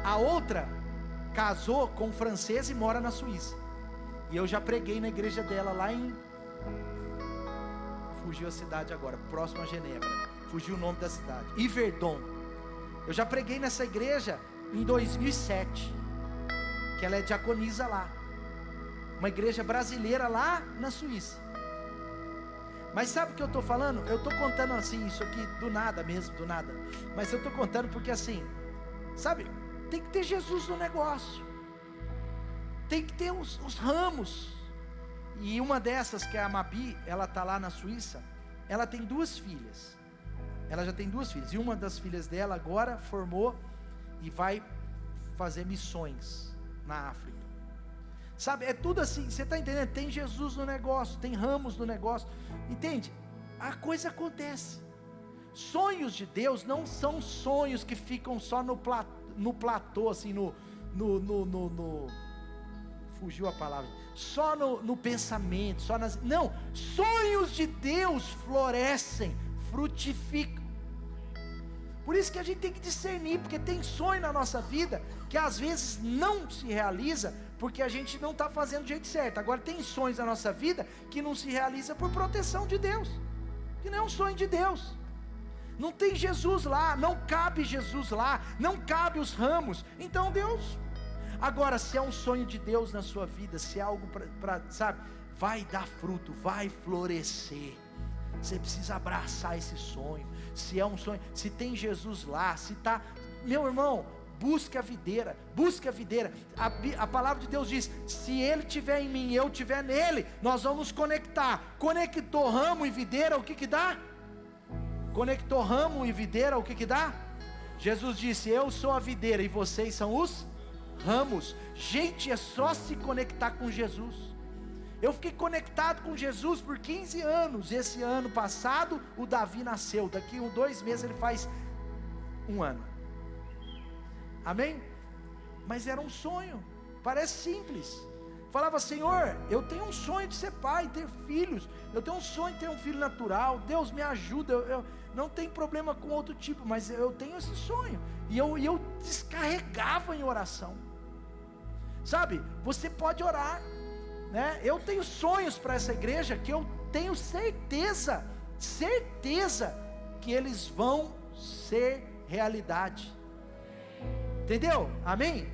a outra casou com um francês e mora na Suíça. E eu já preguei na igreja dela lá em... Fugiu a cidade agora, próximo a Genebra. Fugiu o nome da cidade. Yverdon. Eu já preguei nessa igreja em 2007. Que ela é diaconisa lá. Uma igreja brasileira lá na Suíça. Mas sabe o que eu estou falando? Eu estou contando assim, isso aqui do nada mesmo, do nada. Mas eu estou contando porque assim, sabe, tem que ter Jesus no negócio. Tem que ter os ramos. E uma dessas, que é a Mabi, ela está lá na Suíça, ela tem 2 filhas. Ela já tem 2 filhas. E uma das filhas dela agora formou e vai fazer missões na África. Sabe, é tudo assim, você está entendendo? Tem Jesus no negócio, tem ramos no negócio, entende? A coisa acontece. sonhos de Deus não são sonhos que ficam só no platô, assim, fugiu a palavra, só no pensamento, não, sonhos de Deus florescem, frutificam. Por isso que a gente tem que discernir, porque tem sonho na nossa vida, que às vezes não se realiza, porque a gente não está fazendo do jeito certo. Agora tem sonhos na nossa vida, que não se realiza por proteção de Deus, que não é um sonho de Deus. Não tem Jesus lá, não cabe Jesus lá, não cabe os ramos, então Deus. Agora, se é um sonho de Deus na sua vida, se é algo sabe, vai dar fruto, vai florescer. Você precisa abraçar esse sonho. Se é um sonho, se tem Jesus lá, se está, meu irmão, busque a videira, busque a videira. A palavra de Deus diz: se Ele estiver em mim, eu estiver nele, nós vamos conectar. Conectou ramo e videira, o que dá? Conectou ramo e videira, o que dá? Jesus disse: eu sou a videira e vocês são os ramos. Gente, é só se conectar com Jesus. Eu fiquei conectado com Jesus por 15 anos. Esse ano passado o Davi nasceu. Daqui 2 meses ele faz 1 ano. Amém? Mas era um sonho. Parece simples. Falava: Senhor, eu tenho um sonho de ser pai, ter filhos. Eu tenho um sonho de ter um filho natural. Deus me ajuda. Eu não tenho problema com outro tipo, mas eu tenho esse sonho. E eu descarregava em oração. Sabe, você pode orar, né? Eu tenho sonhos para essa igreja que eu tenho certeza que eles vão ser realidade. Entendeu? Amém?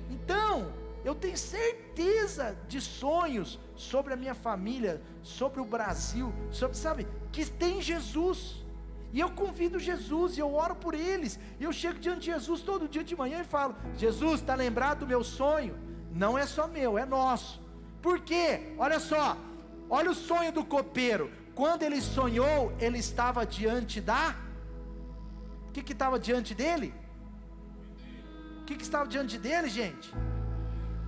Então, eu tenho certeza de sonhos sobre a minha família, sobre o Brasil, sobre, sabe, que tem Jesus. E eu convido Jesus, e eu oro por eles, e eu chego diante de Jesus todo dia de manhã e falo: Jesus, está lembrado do meu sonho? Não é só meu, é nosso. Por quê? Olha só, olha o sonho do copeiro. Quando ele sonhou, ele estava diante o que estava diante dele? O que estava diante dele, gente?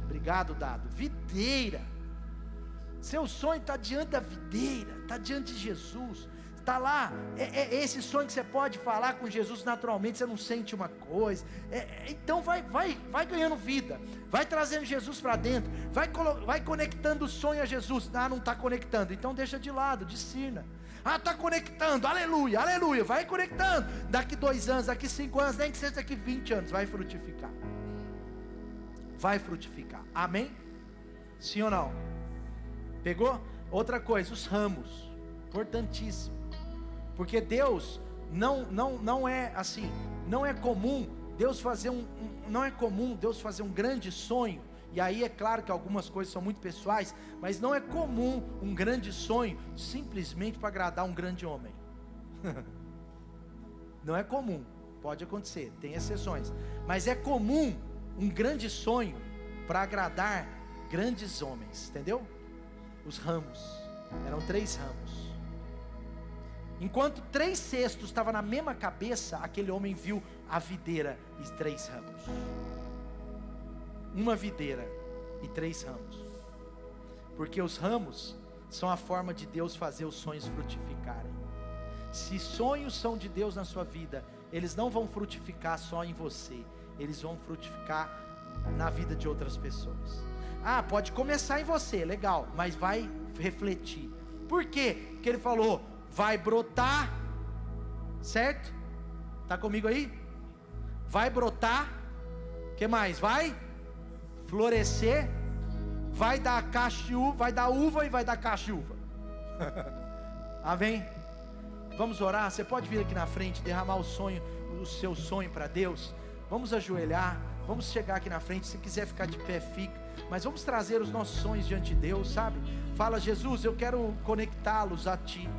Obrigado, Dado. Videira. Seu sonho está diante da videira, está diante de Jesus. Está lá, é esse sonho que você pode falar com Jesus naturalmente, você não sente uma coisa, então vai ganhando vida, vai trazendo Jesus para dentro, vai conectando o sonho a Jesus. Não está conectando, então deixa de lado, discirna. Está conectando, aleluia, aleluia, vai conectando, daqui 2 anos, daqui 5 anos, nem que seja daqui 20 anos, vai frutificar, amém? Sim ou não? Pegou? Outra coisa, os ramos, importantíssimo. Porque Deus não é assim, não é comum Deus fazer um grande sonho. E aí é claro que algumas coisas são muito pessoais, mas não é comum um grande sonho simplesmente para agradar um grande homem. Não é comum, pode acontecer, tem exceções, mas é comum um grande sonho para agradar grandes homens, entendeu? Os ramos, eram 3 ramos. Enquanto 3 cestos estavam na mesma cabeça, aquele homem viu a videira e 3 ramos. Uma videira e 3 ramos. Porque os ramos são a forma de Deus fazer os sonhos frutificarem. Se sonhos são de Deus na sua vida, eles não vão frutificar só em você, eles vão frutificar na vida de outras pessoas. Pode começar em você, legal, mas vai refletir. Por quê? Porque ele falou: vai brotar, certo? Está comigo aí? Vai brotar, o que mais? Vai florescer, vai dar cacho de uva, vai dar uva e vai dar cacho de uva. Amém? Vamos orar. Você pode vir aqui na frente, derramar o seu sonho para Deus. Vamos ajoelhar, vamos chegar aqui na frente. Se quiser ficar de pé, fica. Mas vamos trazer os nossos sonhos diante de Deus, sabe? Fala: Jesus, eu quero conectá-los a Ti.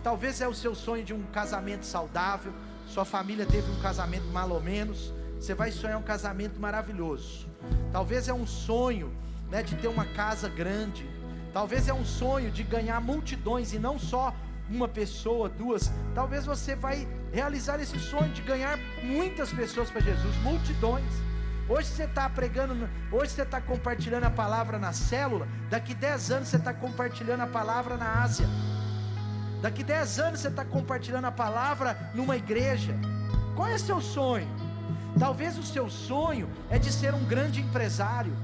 Talvez é o seu sonho de um casamento saudável. Sua família teve um casamento mal ou menos. Você vai sonhar um casamento maravilhoso. Talvez é um sonho, né, de ter uma casa grande. Talvez é um sonho de ganhar multidões e não só uma pessoa, 2. Talvez você vai realizar esse sonho de ganhar muitas pessoas para Jesus, multidões. Hoje você está pregando, hoje você está compartilhando a palavra na célula. Daqui 10 anos você está compartilhando a palavra na Ásia. Daqui 10 anos você está compartilhando a palavra numa igreja. Qual é seu sonho? Talvez o seu sonho é de ser um grande empresário.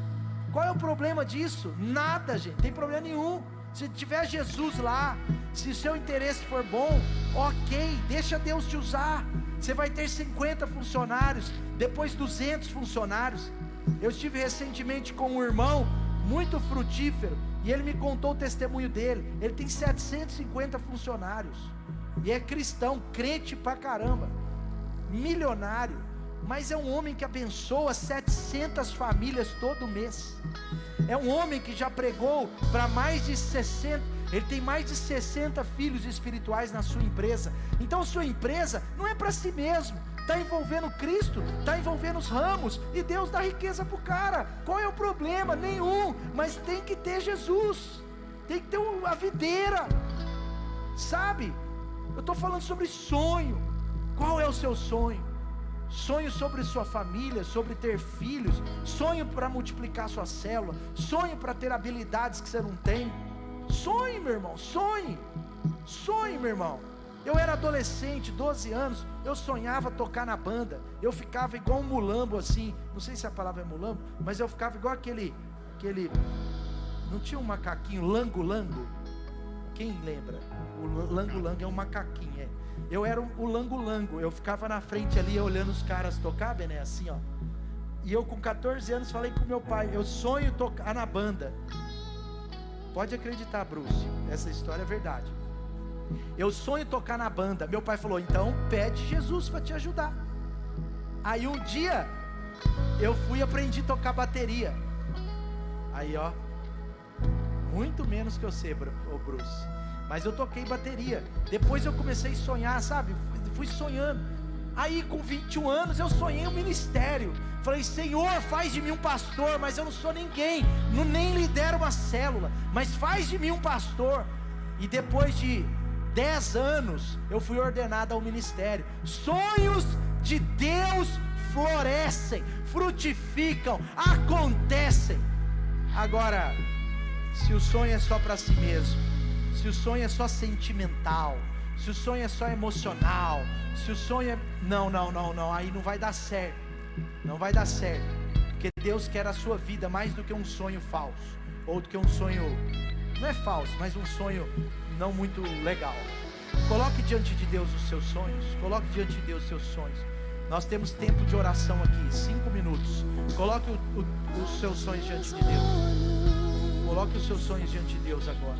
Qual é o problema disso? Nada, gente, não tem problema nenhum. Se tiver Jesus lá, se o seu interesse for bom, ok, deixa Deus te usar. Você vai ter 50 funcionários, depois 200 funcionários. Eu estive recentemente com um irmão muito frutífero, e ele me contou o testemunho dele. Ele tem 750 funcionários, e é cristão, crente pra caramba, milionário, mas é um homem que abençoa 700 famílias todo mês. É um homem que já pregou para mais de 60, ele tem mais de 60 filhos espirituais na sua empresa. Então sua empresa não é para si mesmo, está envolvendo Cristo, está envolvendo os ramos, e Deus dá riqueza para o cara. Qual é o problema? Nenhum, mas tem que ter Jesus, tem que ter a videira, sabe? Eu estou falando sobre sonho. Qual é o seu sonho? Sonho sobre sua família, sobre ter filhos, sonho para multiplicar sua célula, sonho para ter habilidades que você não tem. Sonhe, meu irmão, sonhe, meu irmão. Eu era adolescente, 12 anos, eu sonhava tocar na banda. Eu ficava igual um mulambo assim, não sei se a palavra é mulambo, mas eu ficava igual aquele, não tinha um macaquinho, lango-lango? Quem lembra? O lango-lango é um macaquinho, é. Eu era o lango-lango, eu ficava na frente ali olhando os caras tocar, Bené, assim ó. E eu com 14 anos falei com meu pai, eu sonho tocar na banda. Pode acreditar, Bruce, essa história é verdade. Eu sonho tocar na banda. Meu pai falou, então pede Jesus para te ajudar. Aí um dia eu fui e aprendi a tocar bateria. Aí ó, muito menos que eu sei, Bruce, mas eu toquei bateria. Depois eu comecei a sonhar, sabe? Fui sonhando. Aí com 21 anos eu sonhei um ministério. Falei, Senhor, faz de mim um pastor. Mas eu não sou ninguém, nem lidero uma célula, mas faz de mim um pastor. E depois de 10 anos eu fui ordenado ao ministério. Sonhos de Deus florescem, frutificam, acontecem. Agora, se o sonho é só para si mesmo, se o sonho é só sentimental, se o sonho é só emocional, se o sonho é... Não, aí não vai dar certo. Não vai dar certo. Porque Deus quer a sua vida mais do que um sonho falso, ou do que um sonho, não é falso, mas um sonho não muito legal. Coloque diante de Deus os seus sonhos. Coloque diante de Deus os seus sonhos. Nós temos tempo de oração aqui, 5 minutos. Coloque os seus sonhos diante de Deus. Coloque os seus sonhos diante de Deus agora.